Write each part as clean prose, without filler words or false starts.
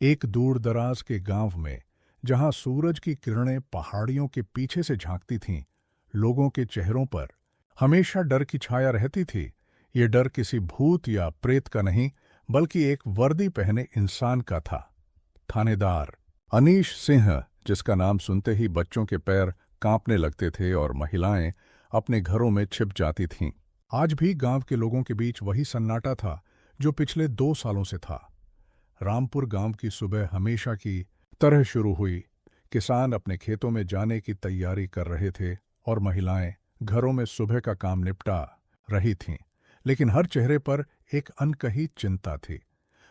एक दूर दराज के गांव में, जहां सूरज की किरणें पहाड़ियों के पीछे से झांकती थीं, लोगों के चेहरों पर हमेशा डर की छाया रहती थी। ये डर किसी भूत या प्रेत का नहीं, बल्कि एक वर्दी पहने इंसान का था। थानेदार अनीश सिंह, जिसका नाम सुनते ही बच्चों के पैर कांपने लगते थे और महिलाएं अपने घरों में छिप जाती थीं। आज भी गांव के लोगों के बीच वही सन्नाटा था जो पिछले 2 सालों से था। रामपुर गांव की सुबह हमेशा की तरह शुरू हुई। किसान अपने खेतों में जाने की तैयारी कर रहे थे और महिलाएं घरों में सुबह का काम निपटा रही थीं। लेकिन हर चेहरे पर एक अनकही चिंता थी।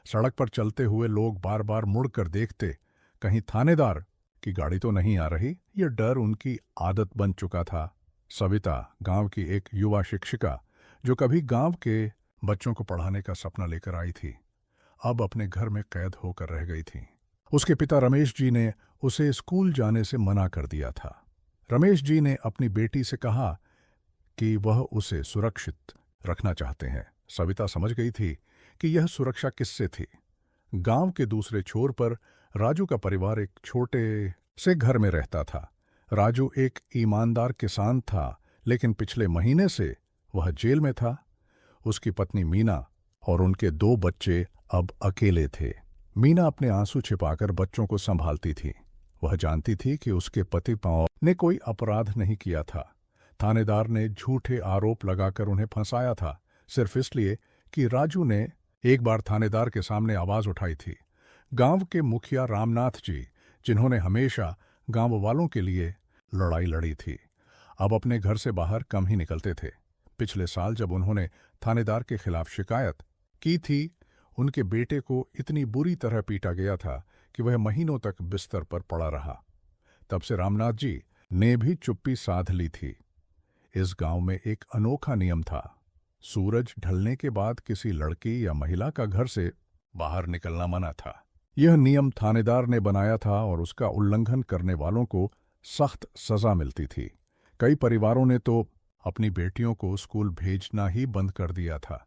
सड़क पर चलते हुए लोग बार बार मुड़कर देखते, कहीं थानेदार की गाड़ी तो नहीं आ रही। ये डर उनकी आदत बन चुका था। सविता, गांव की एक युवा शिक्षिका जो कभी गांव के बच्चों को पढ़ाने का सपना लेकर आई थी, अब अपने घर में कैद होकर रह गई थी। उसके पिता रमेश जी ने उसे स्कूल जाने से मना कर दिया था। रमेश जी ने अपनी बेटी से कहा कि वह उसे सुरक्षित रखना चाहते हैं। सविता समझ गई थी कि यह सुरक्षा किससे थी। गांव के दूसरे छोर पर राजू का परिवार एक छोटे से घर में रहता था। राजू एक ईमानदार किसान था, लेकिन पिछले महीने से वह जेल में था। उसकी पत्नी मीना और उनके 2 बच्चे अब अकेले थे। मीना अपने आंसू छिपाकर बच्चों को संभालती थी। वह जानती थी कि उसके पति पांव ने कोई अपराध नहीं किया था। थानेदार ने झूठे आरोप लगाकर उन्हें फंसाया था, सिर्फ इसलिए कि राजू ने एक बार थानेदार के सामने आवाज उठाई थी। गांव के मुखिया रामनाथ जी, जिन्होंने हमेशा गांव वालों के लिए लड़ाई लड़ी थी, अब अपने घर से बाहर कम ही निकलते थे। पिछले साल जब उन्होंने थानेदार के खिलाफ शिकायत की थी, उनके बेटे को इतनी बुरी तरह पीटा गया था कि वह महीनों तक बिस्तर पर पड़ा रहा। तब से रामनाथ जी ने भी चुप्पी साध ली थी। इस गांव में एक अनोखा नियम था। सूरज ढलने के बाद किसी लड़की या महिला का घर से बाहर निकलना मना था। यह नियम थानेदार ने बनाया था और उसका उल्लंघन करने वालों को सख्त सजा मिलती थी। कई परिवारों ने तो अपनी बेटियों को स्कूल भेजना ही बंद कर दिया था।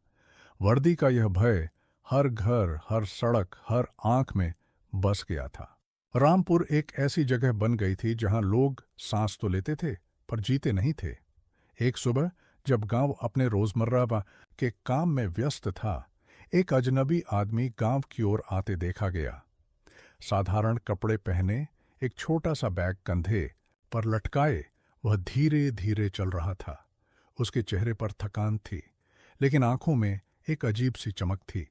वर्दी का यह भय हर घर, हर सड़क, हर आंख में बस गया था। रामपुर एक ऐसी जगह बन गई थी जहां लोग सांस तो लेते थे, पर जीते नहीं थे। एक सुबह जब गांव अपने रोजमर्रा के काम में व्यस्त था, एक अजनबी आदमी गांव की ओर आते देखा गया। साधारण कपड़े पहने, एक छोटा सा बैग कंधे पर लटकाए, वह धीरे धीरे चल रहा था। उसके चेहरे पर थकान थी, लेकिन आंखों में एक अजीब सी चमक थी।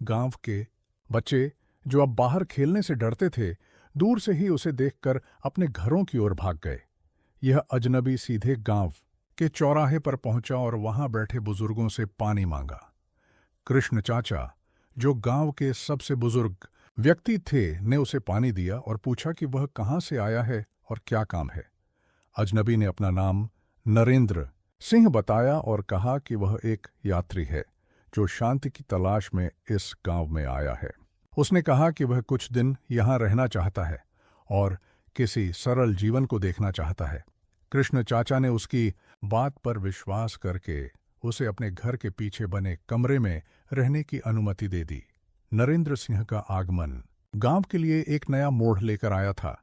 गांव के बच्चे, जो अब बाहर खेलने से डरते थे, दूर से ही उसे देखकर अपने घरों की ओर भाग गए। यह अजनबी सीधे गांव के चौराहे पर पहुंचा और वहां बैठे बुजुर्गों से पानी मांगा। कृष्ण चाचा, जो गांव के सबसे बुजुर्ग व्यक्ति थे, ने उसे पानी दिया और पूछा कि वह कहां से आया है और क्या काम है। अजनबी ने अपना नाम नरेंद्र सिंह बताया और कहा कि वह एक यात्री है जो शांति की तलाश में इस गांव में आया है। उसने कहा कि वह कुछ दिन यहां रहना चाहता है और किसी सरल जीवन को देखना चाहता है। कृष्ण चाचा ने उसकी बात पर विश्वास करके उसे अपने घर के पीछे बने कमरे में रहने की अनुमति दे दी। नरेंद्र सिंह का आगमन गांव के लिए एक नया मोड़ लेकर आया था,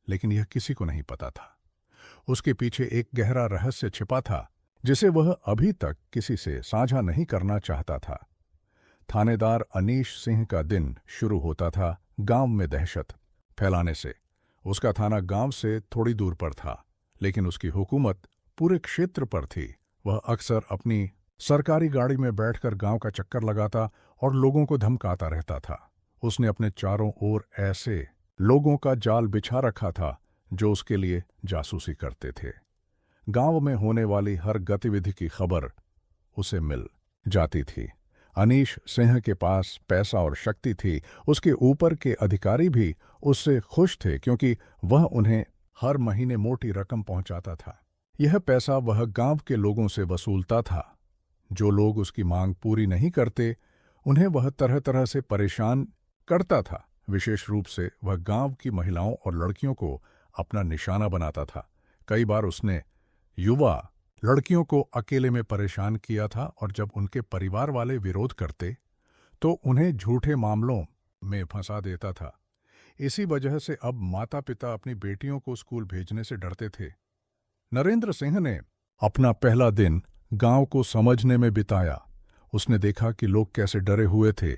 लेकिन यह किसी को नहीं पता था। उसके पीछे एक गहरा रहस्य छिपा था, जिसे वह अभी तक किसी से साझा नहीं करना चाहता था। थानेदार अनीश सिंह का दिन शुरू होता था गांव में दहशत फैलाने से। उसका थाना गांव से थोड़ी दूर पर था, लेकिन उसकी हुकूमत पूरे क्षेत्र पर थी। वह अक्सर अपनी सरकारी गाड़ी में बैठकर गांव का चक्कर लगाता और लोगों को धमकाता रहता था। उसने अपने चारों ओर ऐसे लोगों का जाल बिछा रखा था जो उसके लिए जासूसी करते थे। गांव में होने वाली हर गतिविधि की खबर उसे मिल जाती थी। अनीश सिंह के पास पैसा और शक्ति थी। उसके ऊपर के अधिकारी भी उससे खुश थे, क्योंकि वह उन्हें हर महीने मोटी रकम पहुंचाता था। यह पैसा वह गांव के लोगों से वसूलता था। जो लोग उसकी मांग पूरी नहीं करते, उन्हें वह तरह तरह से परेशान करता था। विशेष रूप से वह गांव की महिलाओं और लड़कियों को अपना निशाना बनाता था। कई बार उसने युवा लड़कियों को अकेले में परेशान किया था, और जब उनके परिवार वाले विरोध करते तो उन्हें झूठे मामलों में फंसा देता था। इसी वजह से अब माता पिता अपनी बेटियों को स्कूल भेजने से डरते थे। नरेंद्र सिंह ने अपना पहला दिन गांव को समझने में बिताया। उसने देखा कि लोग कैसे डरे हुए थे,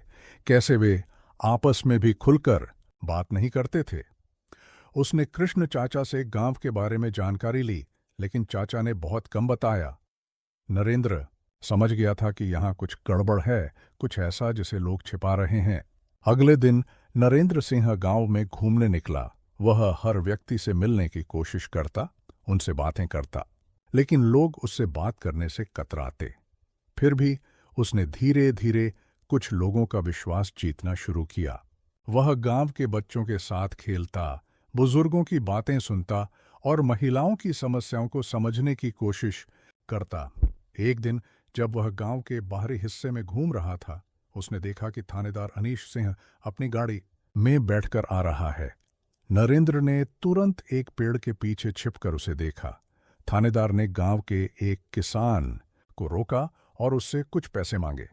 कैसे वे आपस में भी खुलकर बात नहीं करते थे। उसने कृष्ण चाचा से गांव के बारे में जानकारी ली, लेकिन चाचा ने बहुत कम बताया। नरेंद्र समझ गया था कि यहाँ कुछ गड़बड़ है, कुछ ऐसा जिसे लोग छिपा रहे हैं। अगले दिन नरेंद्र सिंह गांव में घूमने निकला। वह हर व्यक्ति से मिलने की कोशिश करता, उनसे बातें करता, लेकिन लोग उससे बात करने से कतराते। फिर भी उसने धीरे धीरे कुछ लोगों का विश्वास जीतना शुरू किया। वह गांव के बच्चों के साथ खेलता, बुजुर्गों की बातें सुनता और महिलाओं की समस्याओं को समझने की कोशिश करता। एक दिन जब वह गांव के बाहरी हिस्से में घूम रहा था, उसने देखा कि थानेदार अनीश सिंह अपनी गाड़ी में बैठकर आ रहा है। नरेंद्र ने तुरंत एक पेड़ के पीछे छिपकर उसे देखा। थानेदार ने गांव के एक किसान को रोका और उससे कुछ पैसे मांगे।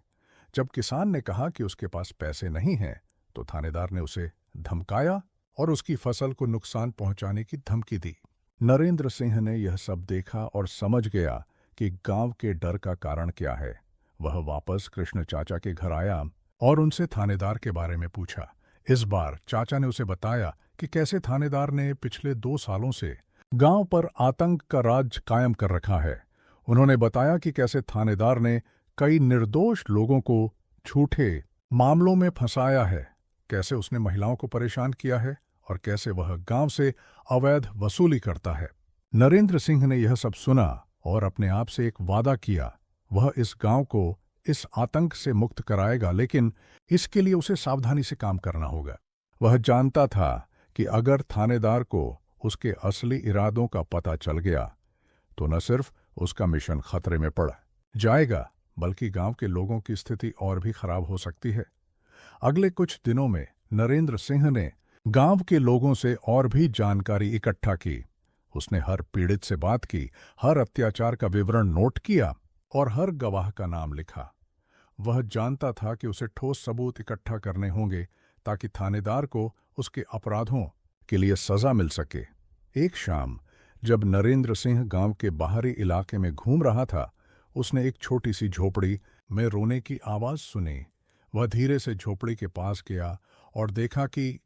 जब किसान ने कहा कि उसके पास पैसे नहीं हैं, तो थानेदार ने उसे धमकाया और उसकी फसल को नुकसान पहुंचाने की धमकी दी। नरेंद्र सिंह ने यह सब देखा और समझ गया कि गांव के डर का कारण क्या है। वह वापस कृष्ण चाचा के घर आया और उनसे थानेदार के बारे में पूछा। इस बार चाचा ने उसे बताया कि कैसे थानेदार ने पिछले 2 सालों से गांव पर आतंक का राज कायम कर रखा है। उन्होंने बताया कि कैसे थानेदार ने कई निर्दोष लोगों को झूठे मामलों में फंसाया है, कैसे उसने महिलाओं को परेशान किया है और कैसे वह गांव से अवैध वसूली करता है। नरेंद्र सिंह ने यह सब सुना और अपने आप से एक वादा किया। वह इस गांव को इस आतंक से मुक्त कराएगा, लेकिन इसके लिए उसे सावधानी से काम करना होगा। वह जानता था कि अगर थानेदार को उसके असली इरादों का पता चल गया, तो न सिर्फ उसका मिशन खतरे में पड़ जाएगा, बल्कि गांव के लोगों की स्थिति और भी खराब हो सकती है। अगले कुछ दिनों में नरेंद्र सिंह ने गांव के लोगों से और भी जानकारी इकट्ठा की। उसने हर पीड़ित से बात की, हर अत्याचार का विवरण नोट किया और हर गवाह का नाम लिखा। वह जानता था कि उसे ठोस सबूत इकट्ठा करने होंगे ताकि थानेदार को उसके अपराधों के लिए सजा मिल सके। एक शाम जब नरेंद्र सिंह गांव के बाहरी इलाके में घूम रहा था, उसने एक छोटी सी झोपड़ी में रोने की आवाज सुनी। वह धीरे से झोपड़ी के पास गया और देखा कि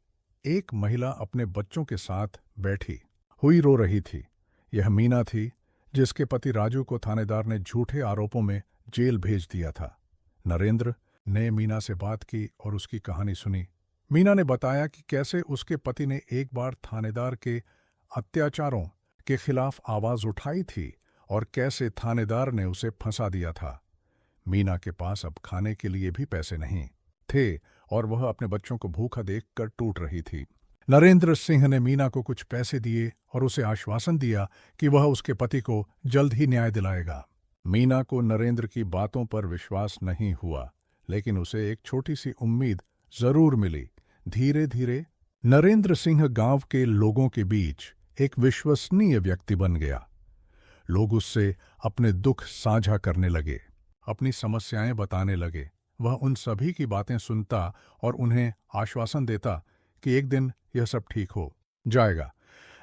एक महिला अपने बच्चों के साथ बैठी हुई रो रही थी। यह मीना थी, जिसके पति राजू को थानेदार ने झूठे आरोपों में जेल भेज दिया था। नरेंद्र ने मीना से बात की और उसकी कहानी सुनी। मीना ने बताया कि कैसे उसके पति ने एक बार थानेदार के अत्याचारों के खिलाफ आवाज उठाई थी और कैसे थानेदार ने उसे फंसा दिया था। मीना के पास अब खाने के लिए भी पैसे नहीं थे और वह अपने बच्चों को भूखा देखकर टूट रही थी। नरेंद्र सिंह ने मीना को कुछ पैसे दिए और उसे आश्वासन दिया कि वह उसके पति को जल्द ही न्याय दिलाएगा। मीना को नरेंद्र की बातों पर विश्वास नहीं हुआ, लेकिन उसे एक छोटी सी उम्मीद जरूर मिली। धीरे धीरे नरेंद्र सिंह गांव के लोगों के बीच एक विश्वसनीय व्यक्ति बन गया। लोग उससे अपने दुख साझा करने लगे, अपनी समस्याएं बताने लगे। वह उन सभी की बातें सुनता और उन्हें आश्वासन देता कि एक दिन यह सब ठीक हो जाएगा,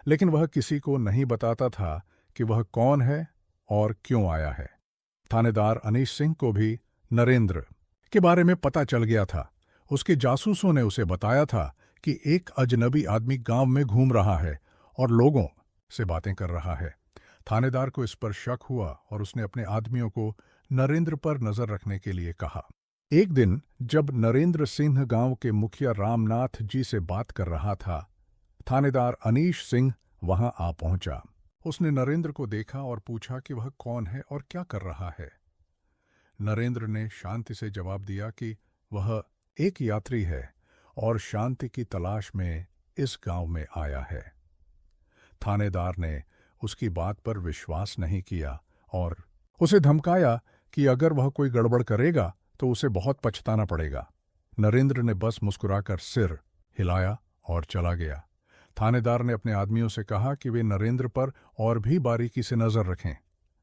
लेकिन वह किसी को नहीं बताता था कि वह कौन है और क्यों आया है। थानेदार अनीश सिंह को भी नरेंद्र के बारे में पता चल गया था। उसके जासूसों ने उसे बताया था कि एक अजनबी आदमी गांव में घूम रहा है और लोगों से बातें कर रहा है। थानेदार को इस पर शक हुआ और उसने अपने आदमियों को नरेंद्र पर नजर रखने के लिए कहा। एक दिन जब नरेंद्र सिंह गांव के मुखिया रामनाथ जी से बात कर रहा था, थानेदार अनीश सिंह वहां आ पहुंचा। उसने नरेंद्र को देखा और पूछा कि वह कौन है और क्या कर रहा है। नरेंद्र ने शांति से जवाब दिया कि वह एक यात्री है और शांति की तलाश में इस गांव में आया है। थानेदार ने उसकी बात पर विश्वास नहीं किया और उसे धमकाया कि अगर वह कोई गड़बड़ करेगा तो उसे बहुत पछताना पड़ेगा। नरेंद्र ने बस मुस्कुराकर सिर हिलाया और चला गया। थानेदार ने अपने आदमियों से कहा कि वे नरेंद्र पर और भी बारीकी से नजर रखें।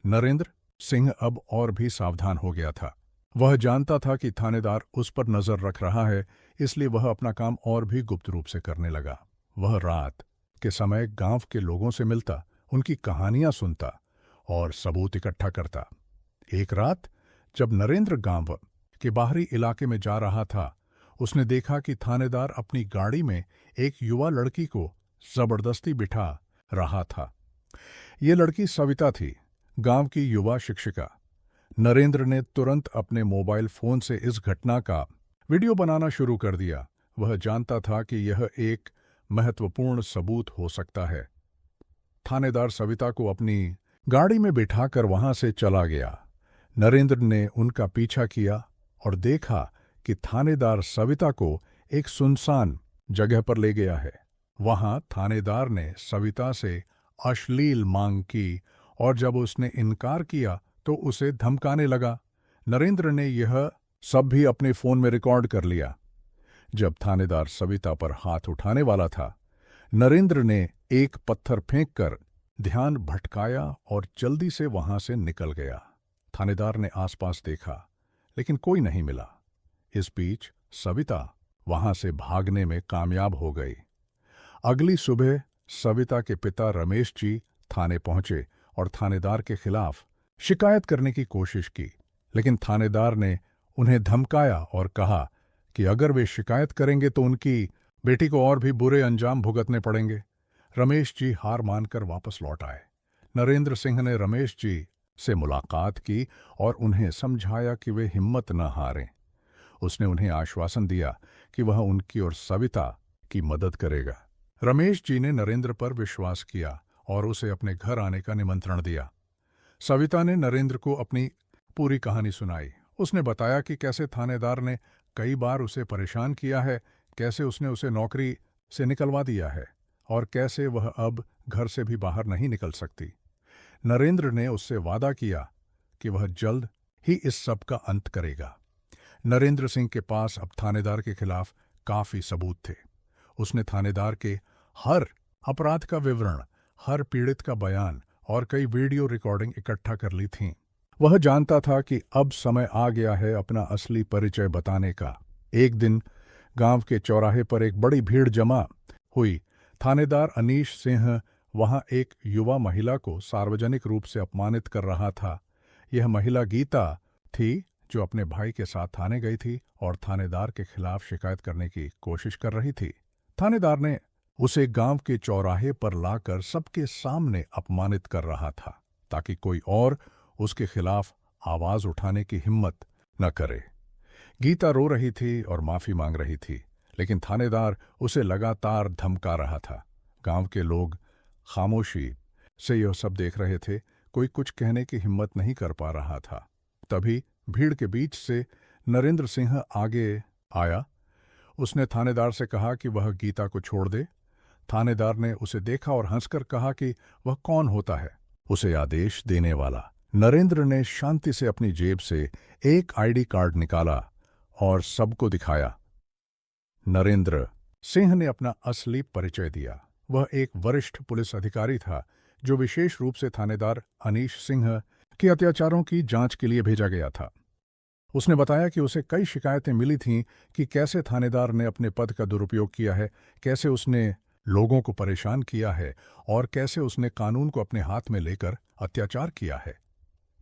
नरेंद्र सिंह अब और भी सावधान हो गया था। वह जानता था कि थानेदार उस पर नजर रख रहा है, इसलिए वह अपना काम और भी गुप्त रूप से करने लगा। वह रात के समय गांव के लोगों से मिलता, उनकी कहानियां सुनता और सबूत इकट्ठा करता। एक रात जब नरेंद्र गांव के बाहरी इलाके में जा रहा था, उसने देखा कि थानेदार अपनी गाड़ी में एक युवा लड़की को जबरदस्ती बिठा रहा था। ये लड़की सविता थी, गांव की युवा शिक्षिका। नरेंद्र ने तुरंत अपने मोबाइल फोन से इस घटना का वीडियो बनाना शुरू कर दिया। वह जानता था कि यह एक महत्वपूर्ण सबूत हो सकता है। थानेदार सविता को अपनी गाड़ी में बिठाकर वहां से चला गया। नरेंद्र ने उनका पीछा किया और देखा कि थानेदार सविता को एक सुनसान जगह पर ले गया है। वहां थानेदार ने सविता से अश्लील मांग की और जब उसने इनकार किया तो उसे धमकाने लगा। नरेंद्र ने यह सब भी अपने फोन में रिकॉर्ड कर लिया। जब थानेदार सविता पर हाथ उठाने वाला था, नरेंद्र ने एक पत्थर फेंककर ध्यान भटकाया और जल्दी से वहां से निकल गया। थानेदार ने आसपास देखा, लेकिन कोई नहीं मिला। इस बीच सविता वहां से भागने में कामयाब हो गई। अगली सुबह सविता के पिता रमेश जी थाने पहुंचे और थानेदार के खिलाफ शिकायत करने की कोशिश की, लेकिन थानेदार ने उन्हें धमकाया और कहा कि अगर वे शिकायत करेंगे तो उनकी बेटी को और भी बुरे अंजाम भुगतने पड़ेंगे। रमेश जी हार मानकर वापस लौट आए। नरेंद्र सिंह ने रमेश जी से मुलाकात की और उन्हें समझाया कि वे हिम्मत न हारें। उसने उन्हें आश्वासन दिया कि वह उनकी और सविता की मदद करेगा। रमेश जी ने नरेंद्र पर विश्वास किया और उसे अपने घर आने का निमंत्रण दिया। सविता ने नरेंद्र को अपनी पूरी कहानी सुनाई। उसने बताया कि कैसे थानेदार ने कई बार उसे परेशान किया है, कैसे उसने उसे नौकरी से निकलवा दिया है और कैसे वह अब घर से भी बाहर नहीं निकल सकती। नरेंद्र ने उससे वादा किया कि वह जल्द ही इस सब का अंत करेगा। नरेंद्र सिंह के पास अब थानेदार के खिलाफ काफी सबूत थे। उसने थानेदार के हर अपराध का विवरण, हर पीड़ित का बयान और कई वीडियो रिकॉर्डिंग इकट्ठा कर ली थीं। वह जानता था कि अब समय आ गया है अपना असली परिचय बताने का। एक दिन गांव के चौराहे पर एक बड़ी भीड़ जमा हुई। थानेदार अनीश सिंह वहां एक युवा महिला को सार्वजनिक रूप से अपमानित कर रहा था। यह महिला गीता थी, जो अपने भाई के साथ थाने गई थी और थानेदार के खिलाफ शिकायत करने की कोशिश कर रही थी। थानेदार ने उसे गांव के चौराहे पर लाकर सबके सामने अपमानित कर रहा था, ताकि कोई और उसके खिलाफ आवाज उठाने की हिम्मत न करे। गीता रो रही थी और माफी मांग रही थी, लेकिन थानेदार उसे लगातार धमका रहा था। गांव के लोग खामोशी से यह सब देख रहे थे, कोई कुछ कहने की हिम्मत नहीं कर पा रहा था। तभी भीड़ के बीच से नरेंद्र सिंह आगे आया। उसने थानेदार से कहा कि वह गीता को छोड़ दे। थानेदार ने उसे देखा और हंसकर कहा कि वह कौन होता है उसे आदेश देने वाला। नरेंद्र ने शांति से अपनी जेब से एक आईडी कार्ड निकाला और सबको दिखाया। नरेंद्र सिंह ने अपना असली परिचय दिया। वह एक वरिष्ठ पुलिस अधिकारी था, जो विशेष रूप से थानेदार अनीश सिंह के अत्याचारों की जांच के लिए भेजा गया था। उसने बताया कि उसे कई शिकायतें मिली थीं कि कैसे थानेदार ने अपने पद का दुरुपयोग किया है, कैसे उसने लोगों को परेशान किया है और कैसे उसने कानून को अपने हाथ में लेकर अत्याचार किया है।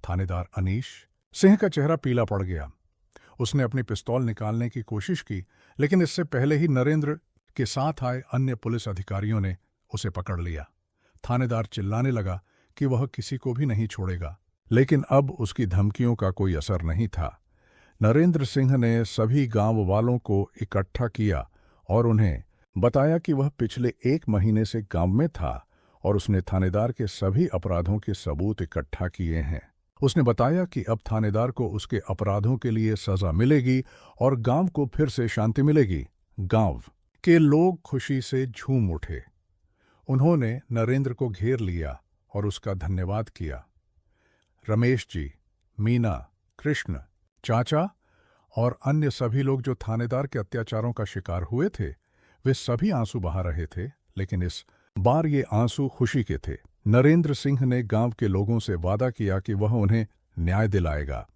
थानेदार अनीश सिंह का चेहरा पीला पड़ गया। उसने अपनी पिस्तौल निकालने की कोशिश की, लेकिन इससे पहले ही नरेंद्र के साथ आए अन्य पुलिस अधिकारियों ने उसे पकड़ लिया। थानेदार चिल्लाने लगा कि वह किसी को भी नहीं छोड़ेगा, लेकिन अब उसकी धमकियों का कोई असर नहीं था। नरेंद्र सिंह ने सभी गांव वालों को इकट्ठा किया और उन्हें बताया कि वह पिछले 1 महीने से गांव में था और उसने थानेदार के सभी अपराधों के सबूत इकट्ठा किए हैं। उसने बताया कि अब थानेदार को उसके अपराधों के लिए सजा मिलेगी और गांव को फिर से शांति मिलेगी। गांव के लोग खुशी से झूम उठे। उन्होंने नरेंद्र को घेर लिया और उसका धन्यवाद किया। रमेश जी, मीना, कृष्ण, चाचा और अन्य सभी लोग जो थानेदार के अत्याचारों का शिकार हुए थे, वे सभी आंसू बहा रहे थे, लेकिन इस बार ये आंसू खुशी के थे। नरेंद्र सिंह ने गांव के लोगों से वादा किया कि वह उन्हें न्याय दिलाएगा।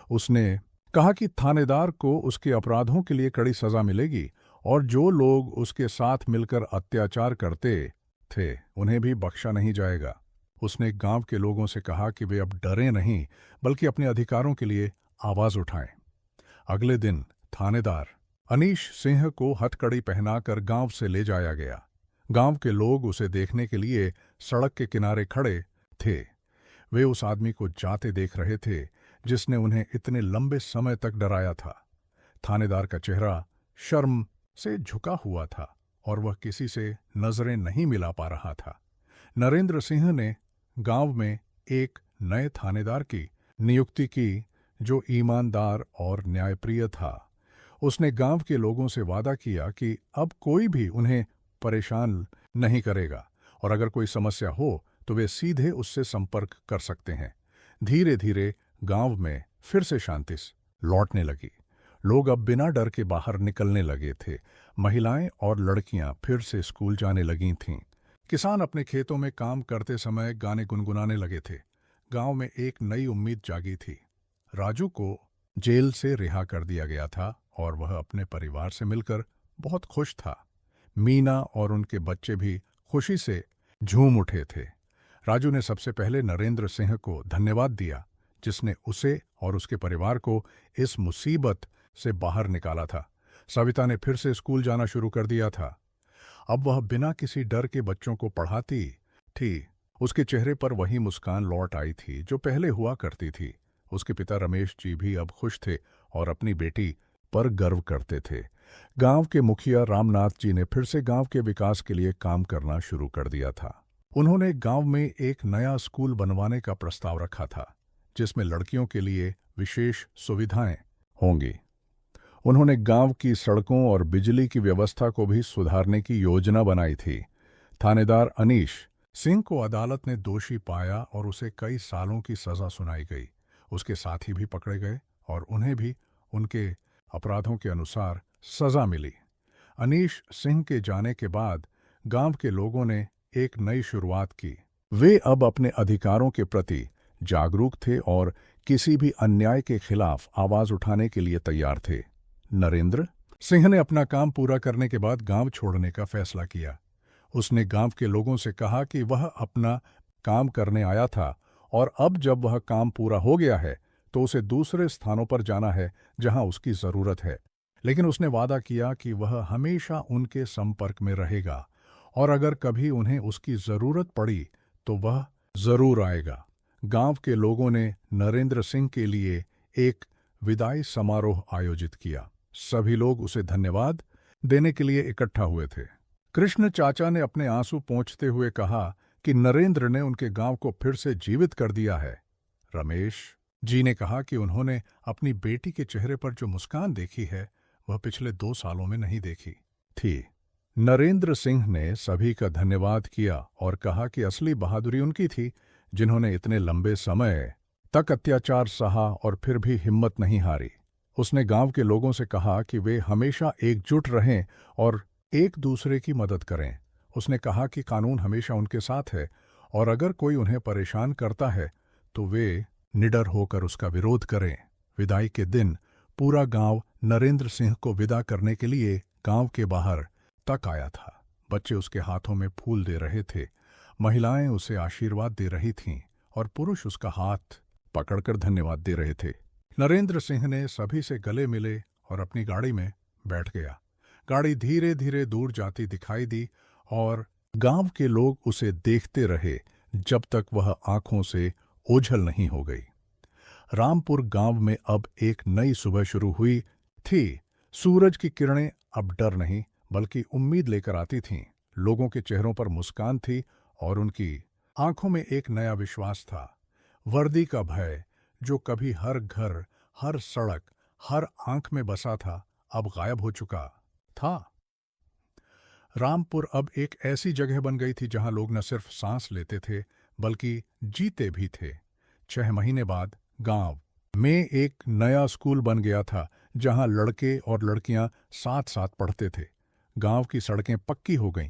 उसने कहा कि थानेदार को उसके अपराधों के लिए कड़ी सजा मिलेगी और जो लोग उसके साथ मिलकर अत्याचार करते थे उन्हें भी बख्शा नहीं जाएगा। उसने गांव के लोगों से कहा कि वे अब डरें नहीं बल्कि अपने अधिकारों के लिए आवाज उठाएं। अगले दिन थानेदार अनीश सिंह को हथकड़ी पहनाकर गांव से ले जाया गया। गांव के लोग उसे देखने के लिए सड़क के किनारे खड़े थे। वे उस आदमी को जाते देख रहे थे जिसने उन्हें इतने लंबे समय तक डराया था। थानेदार का चेहरा शर्म से झुका हुआ था और वह किसी से नजरें नहीं मिला पा रहा था। नरेंद्र सिंह ने गांव में एक नए थानेदार की नियुक्ति की जो ईमानदार और न्यायप्रिय था। उसने गांव के लोगों से वादा किया कि अब कोई भी उन्हें परेशान नहीं करेगा और अगर कोई समस्या हो तो वे सीधे उससे संपर्क कर सकते हैं। धीरे धीरे गांव में फिर से शांति लौटने लगी। लोग अब बिना डर के बाहर निकलने लगे थे। महिलाएं और लड़कियां फिर से स्कूल जाने लगी थीं। किसान अपने खेतों में काम करते समय गाने गुनगुनाने लगे थे। गांव में एक नई उम्मीद जागी थी। राजू को जेल से रिहा कर दिया गया था और वह अपने परिवार से मिलकर बहुत खुश था। मीना और उनके बच्चे भी खुशी से झूम उठे थे। राजू ने सबसे पहले नरेंद्र सिंह को धन्यवाद दिया जिसने उसे और उसके परिवार को इस मुसीबत से बाहर निकाला था। सविता ने फिर से स्कूल जाना शुरू कर दिया था। अब वह बिना किसी डर के बच्चों को पढ़ाती थी। उसके चेहरे पर वही मुस्कान लौट आई थी जो पहले हुआ करती थी। उसके पिता रमेश जी भी अब खुश थे और अपनी बेटी पर गर्व करते थे। गांव के मुखिया रामनाथ जी ने फिर से गांव के विकास के लिए काम करना शुरू कर दिया था। उन्होंने गांव में एक नया स्कूल बनवाने का प्रस्ताव रखा था जिसमें लड़कियों के लिए विशेष सुविधाएं होंगी। उन्होंने गांव की सड़कों और बिजली की व्यवस्था को भी सुधारने की योजना बनाई थी। थानेदार अनीश सिंह को अदालत ने दोषी पाया और उसे कई सालों की सजा सुनाई गई। उसके साथी भी पकड़े गए और उन्हें भी उनके अपराधों के अनुसार सजा मिली। अनीश सिंह के जाने के बाद गांव के लोगों ने एक नई शुरुआत की। वे अब अपने अधिकारों के प्रति जागरूक थे और किसी भी अन्याय के खिलाफ आवाज उठाने के लिए तैयार थे। नरेंद्र सिंह ने अपना काम पूरा करने के बाद गांव छोड़ने का फैसला किया। उसने गांव के लोगों से कहा कि वह अपना काम करने आया था और अब जब वह काम पूरा हो गया है तो उसे दूसरे स्थानों पर जाना है जहां उसकी जरूरत है। लेकिन उसने वादा किया कि वह हमेशा उनके संपर्क में रहेगा और अगर कभी उन्हें उसकी जरूरत पड़ी तो वह जरूर आएगा। गांव के लोगों ने नरेंद्र सिंह के लिए एक विदाई समारोह आयोजित किया। सभी लोग उसे धन्यवाद देने के लिए इकट्ठा हुए थे। कृष्ण चाचा ने अपने आंसू पोंछते हुए कहा कि नरेंद्र ने उनके गांव को फिर से जीवित कर दिया है। रमेश जी ने कहा कि उन्होंने अपनी बेटी के चेहरे पर जो मुस्कान देखी है वह पिछले 2 सालों में नहीं देखी थी। नरेंद्र सिंह ने सभी का धन्यवाद किया और कहा कि असली बहादुरी उनकी थी जिन्होंने इतने लंबे समय तक अत्याचार सहा और फिर भी हिम्मत नहीं हारी। उसने गांव के लोगों से कहा कि वे हमेशा एकजुट रहें और एक दूसरे की मदद करें। उसने कहा कि कानून हमेशा उनके साथ है और अगर कोई उन्हें परेशान करता है तो वे निडर होकर उसका विरोध करें। विदाई के दिन पूरा गांव नरेंद्र सिंह को विदा करने के लिए गांव के बाहर तक आया था। बच्चे उसके हाथों में फूल दे रहे थे, महिलाएं उसे आशीर्वाद दे रही थीं और पुरुष उसका हाथ पकड़कर धन्यवाद दे रहे थे। नरेंद्र सिंह ने सभी से गले मिले और अपनी गाड़ी में बैठ गया। गाड़ी धीरे धीरे दूर जाती दिखाई दी और गांव के लोग उसे देखते रहे जब तक वह आंखों से ओझल नहीं हो गई। रामपुर गांव में अब एक नई सुबह शुरू हुई थी। सूरज की किरणें अब डर नहीं बल्कि उम्मीद लेकर आती थीं। लोगों के चेहरों पर मुस्कान थी और उनकी आंखों में एक नया विश्वास था। वर्दी का भय जो कभी हर घर, हर सड़क, हर आंख में बसा था, अब गायब हो चुका था। रामपुर अब एक ऐसी जगह बन गई थी जहां लोग न सिर्फ सांस लेते थे बल्कि जीते भी थे। 6 महीने बाद गांव में एक नया स्कूल बन गया था जहां लड़के और लड़कियां साथ साथ पढ़ते थे। गांव की सड़कें पक्की हो गईं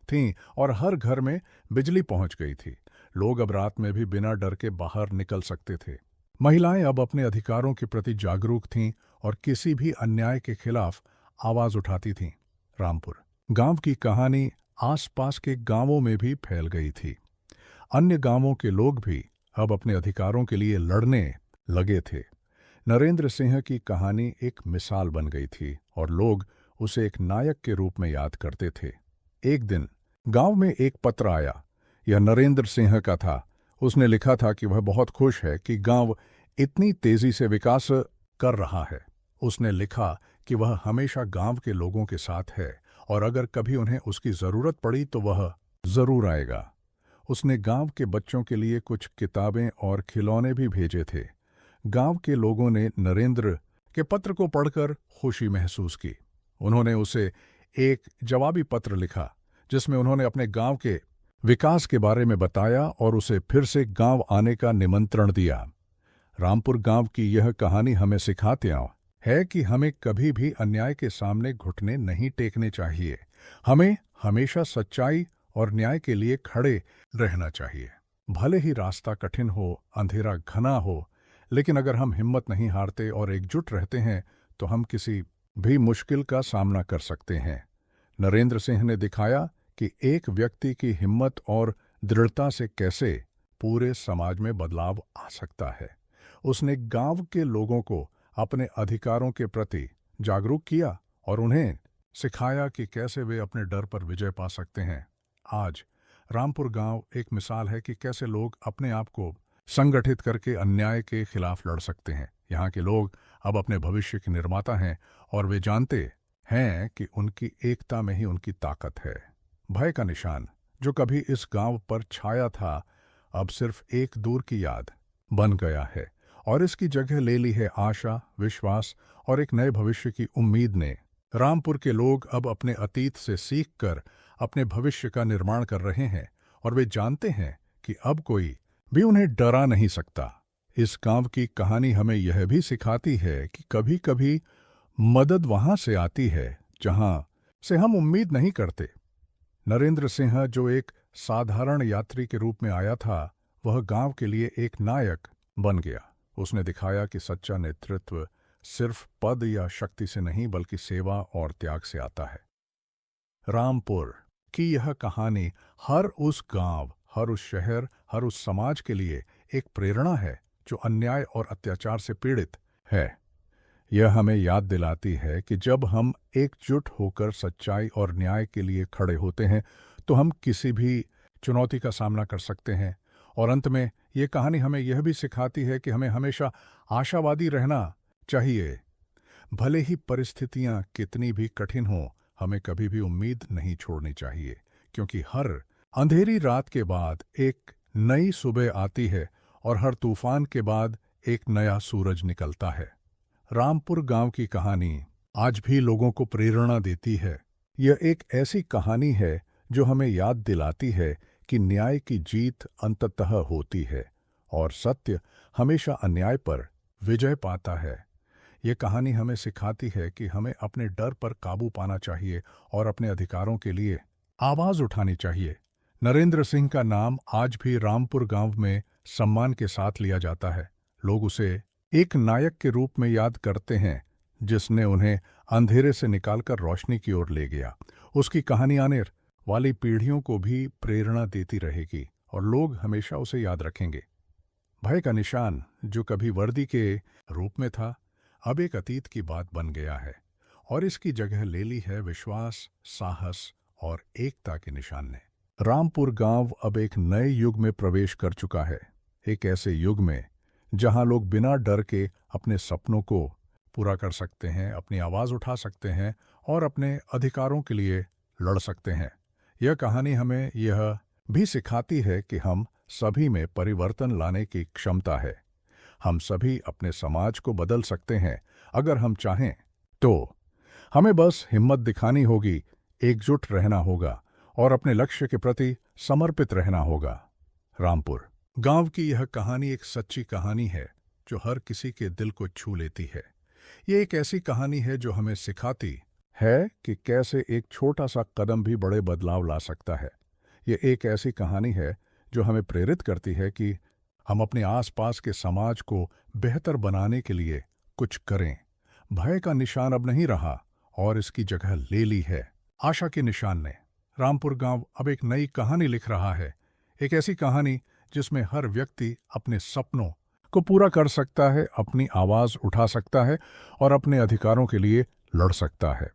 थीं और हर घर में बिजली पहुंच गई थी। लोग अब रात में भी बिना डर के बाहर निकल सकते थे। महिलाएं अब अपने अधिकारों के प्रति जागरूक थीं और किसी भी अन्याय के खिलाफ आवाज उठाती थीं। रामपुर गांव की कहानी आसपास के गांवों में भी फैल गई थी। अन्य गांवों के लोग भी अब अपने अधिकारों के लिए लड़ने लगे थे। नरेंद्र सिंह की कहानी एक मिसाल बन गई थी और लोग उसे एक नायक के रूप में याद करते थे। एक दिन गांव में एक पत्र आया। यह नरेंद्र सिंह का था। उसने लिखा था कि वह बहुत खुश है कि गांव इतनी तेजी से विकास कर रहा है। उसने लिखा कि वह हमेशा गांव के लोगों के साथ है और अगर कभी उन्हें उसकी जरूरत पड़ी तो वह जरूर आएगा। उसने गांव के बच्चों के लिए कुछ किताबें और खिलौने भी भेजे थे। गांव के लोगों ने नरेंद्र के पत्र को पढ़कर खुशी महसूस की। उन्होंने उसे एक जवाबी पत्र लिखा जिसमें उन्होंने अपने गांव के विकास के बारे में बताया और उसे फिर से गांव आने का निमंत्रण दिया। रामपुर गांव की यह कहानी हमें सिखाती है कि हमें कभी भी अन्याय के सामने घुटने नहीं टेकने चाहिए। हमें हमेशा सच्चाई और न्याय के लिए खड़े रहना चाहिए। भले ही रास्ता कठिन हो, अंधेरा घना हो, लेकिन अगर हम हिम्मत नहीं हारते और एकजुट रहते हैं तो हम किसी भी मुश्किल का सामना कर सकते हैं। नरेंद्र सिंह ने दिखाया कि एक व्यक्ति की हिम्मत और दृढ़ता से कैसे पूरे समाज में बदलाव आ सकता है। उसने गांव के लोगों को अपने अधिकारों के प्रति जागरूक किया और उन्हें सिखाया कि कैसे वे अपने डर पर विजय पा सकते हैं। आज रामपुर गांव एक मिसाल है कि कैसे लोग अपने आप को संगठित करके अन्याय के खिलाफ लड़ सकते हैं। यहाँ के लोग अब अपने भविष्य के निर्माता हैं और वे जानते हैं कि उनकी एकता में ही उनकी ताकत है। भय का निशान जो कभी इस गांव पर छाया था अब सिर्फ एक दूर की याद बन गया है और इसकी जगह ले ली है आशा, विश्वास और एक नए भविष्य की उम्मीद ने। रामपुर के लोग अब अपने अतीत से सीखकर अपने भविष्य का निर्माण कर रहे हैं और वे जानते हैं कि अब कोई भी उन्हें डरा नहीं सकता। इस गांव की कहानी हमें यह भी सिखाती है कि कभी कभी मदद वहां से आती है जहां से हम उम्मीद नहीं करते। नरेंद्र सिंह जो एक साधारण यात्री के रूप में आया था, वह गांव के लिए एक नायक बन गया। उसने दिखाया कि सच्चा नेतृत्व सिर्फ पद या शक्ति से नहीं बल्कि सेवा और त्याग से आता है। रामपुर की यह कहानी हर उस गांव, हर उस शहर, हर उस समाज के लिए एक प्रेरणा है जो अन्याय और अत्याचार से पीड़ित है। यह हमें याद दिलाती है कि जब हम एकजुट होकर सच्चाई और न्याय के लिए खड़े होते हैं तो हम किसी भी चुनौती का सामना कर सकते हैं। और अंत में ये कहानी हमें यह भी सिखाती है कि हमें हमेशा आशावादी रहना चाहिए। भले ही परिस्थितियां कितनी भी कठिन हों, हमें कभी भी उम्मीद नहीं छोड़नी चाहिए, क्योंकि हर अंधेरी रात के बाद एक नई सुबह आती है और हर तूफान के बाद एक नया सूरज निकलता है। रामपुर गांव की कहानी आज भी लोगों को प्रेरणा देती है। यह एक ऐसी कहानी है जो हमें याद दिलाती है कि न्याय की जीत अंततः होती है और सत्य हमेशा अन्याय पर विजय पाता है। ये कहानी हमें सिखाती है कि हमें अपने डर पर काबू पाना चाहिए और अपने अधिकारों के लिए आवाज उठानी चाहिए। नरेंद्र सिंह का नाम आज भी रामपुर गांव में सम्मान के साथ लिया जाता है। लोग उसे एक नायक के रूप में याद करते हैं जिसने उन्हें अंधेरे से निकालकर रोशनी की ओर ले गया। उसकी कहानी आने वाली पीढ़ियों को भी प्रेरणा देती रहेगी और लोग हमेशा उसे याद रखेंगे। भय का निशान जो कभी वर्दी के रूप में था, अब एक अतीत की बात बन गया है और इसकी जगह ले ली है विश्वास, साहस और एकता के निशान ने। रामपुर गांव अब एक नए युग में प्रवेश कर चुका है, एक ऐसे युग में जहां लोग बिना डर के अपने सपनों को पूरा कर सकते हैं, अपनी आवाज उठा सकते हैं और अपने अधिकारों के लिए लड़ सकते हैं। यह कहानी हमें यह भी सिखाती है कि हम सभी में परिवर्तन लाने की क्षमता है। हम सभी अपने समाज को बदल सकते हैं अगर हम चाहें तो। हमें बस हिम्मत दिखानी होगी, एकजुट रहना होगा और अपने लक्ष्य के प्रति समर्पित रहना होगा। रामपुर गांव की यह कहानी एक सच्ची कहानी है जो हर किसी के दिल को छू लेती है। ये एक ऐसी कहानी है जो हमें सिखाती है कि कैसे एक छोटा सा कदम भी बड़े बदलाव ला सकता है। ये एक ऐसी कहानी है जो हमें प्रेरित करती है कि हम अपने आसपास के समाज को बेहतर बनाने के लिए कुछ करें। भय का निशान अब नहीं रहा और इसकी जगह ले ली है आशा के निशान ने। रामपुर गांव अब एक नई कहानी लिख रहा है, एक ऐसी कहानी जिसमें हर व्यक्ति अपने सपनों को पूरा कर सकता है, अपनी आवाज उठा सकता है और अपने अधिकारों के लिए लड़ सकता है।